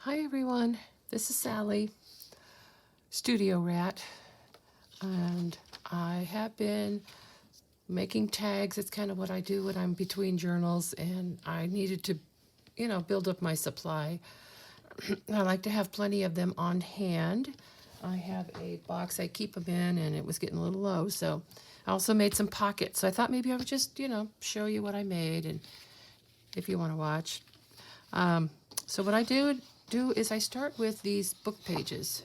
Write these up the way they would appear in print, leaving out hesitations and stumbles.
Hi everyone, this is Sally, Studio Rat, and I have been making tags. It's kind of what I do when I'm between journals, and I needed to, build up my supply. I like to have plenty of them on hand. I have a box I keep them in, and it was getting a little low, so I also made some pockets. So I thought maybe I would just, show you what I made, and if you want to watch. So what I do is I start with these book pages.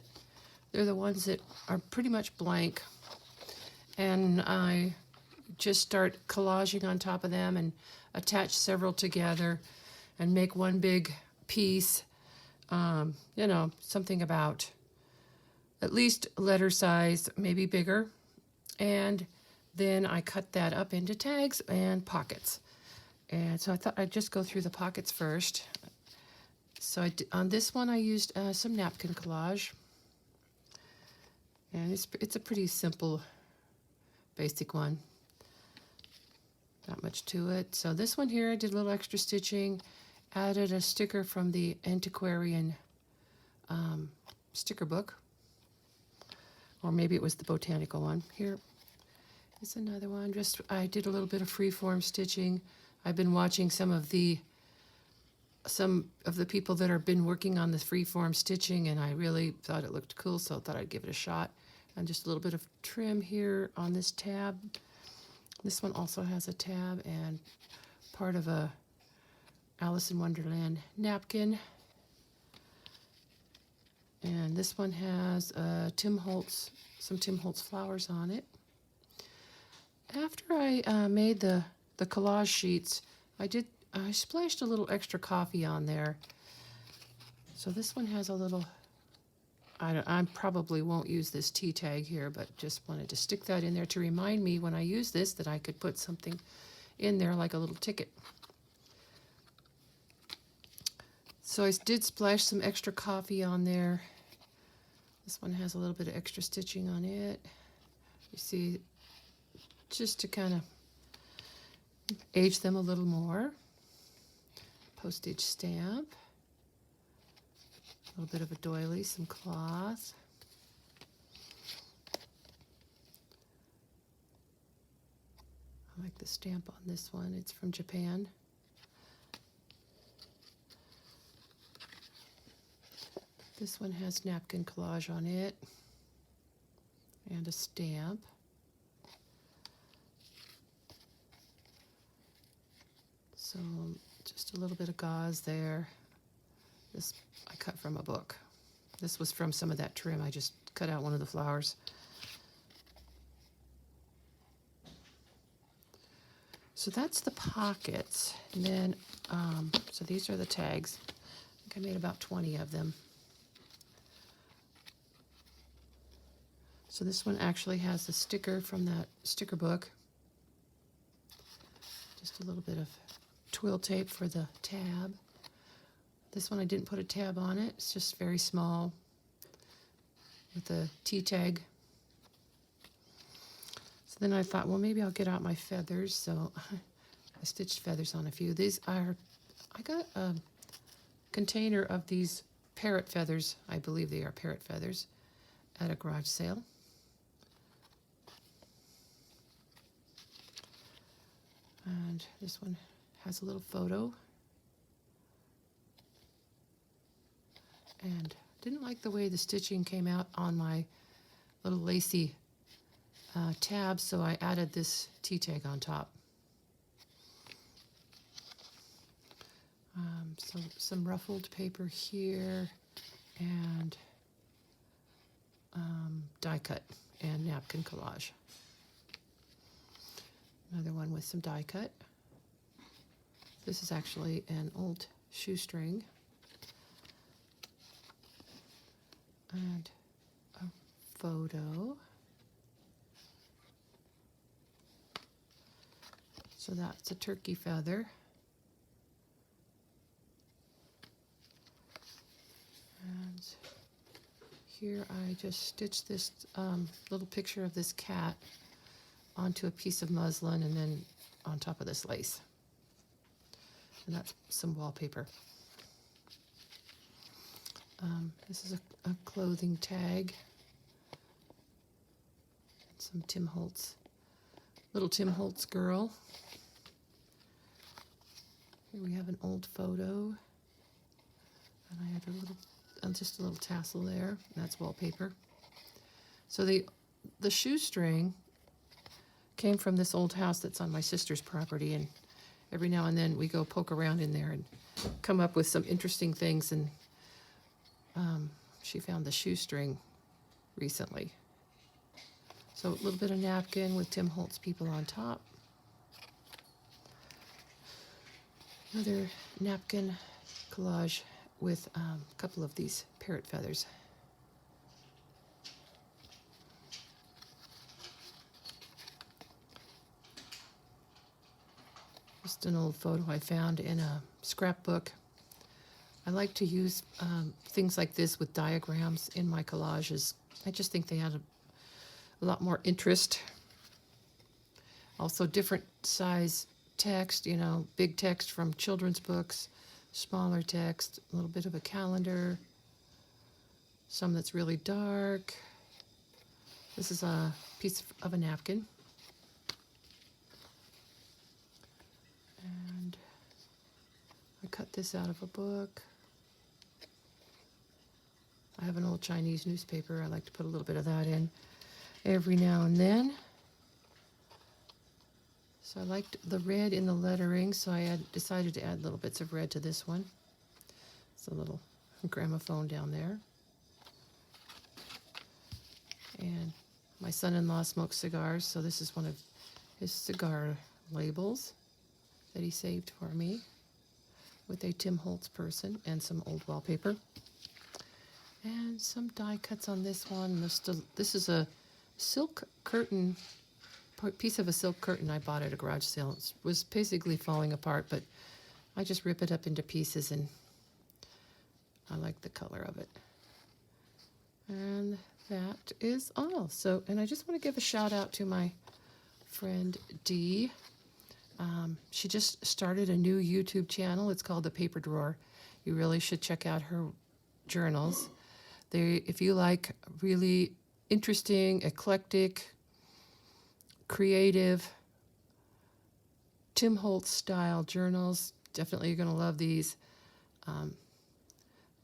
They're the ones that are pretty much blank, and I just start collaging on top of them and attach several together and make one big piece, something about at least letter size, maybe bigger, and then I cut that up into tags and pockets. And so I thought I'd just go through the pockets first. So on this one I used some napkin collage, and it's a pretty simple, basic one. Not much to it. So this one here I did a little extra stitching, added a sticker from the antiquarian sticker book, or maybe it was the botanical one. Here is another one. Just I did a little bit of freeform stitching. I've been watching some of the people that have been working on the freeform stitching, and I really thought it looked cool, so I thought I'd give it a shot. And just a little bit of trim here on this tab. This one also has a tab and part of a Alice in Wonderland napkin. And this one has some Tim Holtz flowers on it. After I made the collage sheets, I splashed a little extra coffee on there. So this one has a little, I probably won't use this tea tag here, but just wanted to stick that in there to remind me when I use this that I could put something in there like a little ticket. So I did splash some extra coffee on there. This one has a little bit of extra stitching on it. You see, just to kind of age them a little more. Postage stamp, a little bit of a doily, some cloth. I like the stamp on this one. It's from Japan. This one has napkin collage on it and a stamp. So just a little bit of gauze there. This I cut from a book. This was from some of that trim. I just cut out one of the flowers. So that's the pockets. And then, so these are the tags. I think I made about 20 of them. So this one actually has the sticker from that sticker book. Just a little bit of twill tape for the tab. This one I didn't put a tab on it. It's just very small with a T tag. So then I thought, well, maybe I'll get out my feathers. So I stitched feathers on a few. I got a container of these parrot feathers. I believe they are parrot feathers at a garage sale. And this one has a little photo. And didn't like the way the stitching came out on my little lacy tab, so I added this T-tag on top. So some ruffled paper here, and die cut and napkin collage. Another one with some die cut. This is actually an old shoestring. And a photo. So that's a turkey feather. And here I just stitched this little picture of this cat onto a piece of muslin and then on top of this lace. And that's some wallpaper. this is a clothing tag. Some Tim Holtz, little Tim Holtz girl. Here we have an old photo. And I have a little, just a little tassel there. That's wallpaper. So the shoestring came from this old house that's on my sister's property, and every now and then we go poke around in there and come up with some interesting things, and she found the shoestring recently. So a little bit of napkin with Tim Holtz people on top. Another napkin collage with a couple of these parrot feathers. Just an old photo I found in a scrapbook. I like to use things like this with diagrams in my collages. I just think they add a lot more interest. Also different size text, you know, big text from children's books, smaller text, a little bit of a calendar, some that's really dark. This is a piece of a napkin. And I cut this out of a book. I have an old Chinese newspaper. I like to put a little bit of that in every now and then. So I liked the red in the lettering, so I decided to add little bits of red to this one. It's a little gramophone down there. And my son-in-law smokes cigars, so this is one of his cigar labels that he saved for me with a Tim Holtz person and some old wallpaper. And some die cuts on this one. This is a silk curtain, piece of a silk curtain I bought at a garage sale. It was basically falling apart, but I just rip it up into pieces, and I like the color of it. And that is all. So, and I just want to give a shout out to my friend Dee. She just started a new YouTube channel. It's called The Paper Drawer. You really should check out her journals. If you like really interesting, eclectic, creative, Tim Holtz style journals, definitely you're going to love these.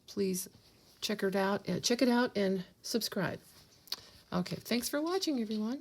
Please check it out and subscribe. Okay, thanks for watching, everyone.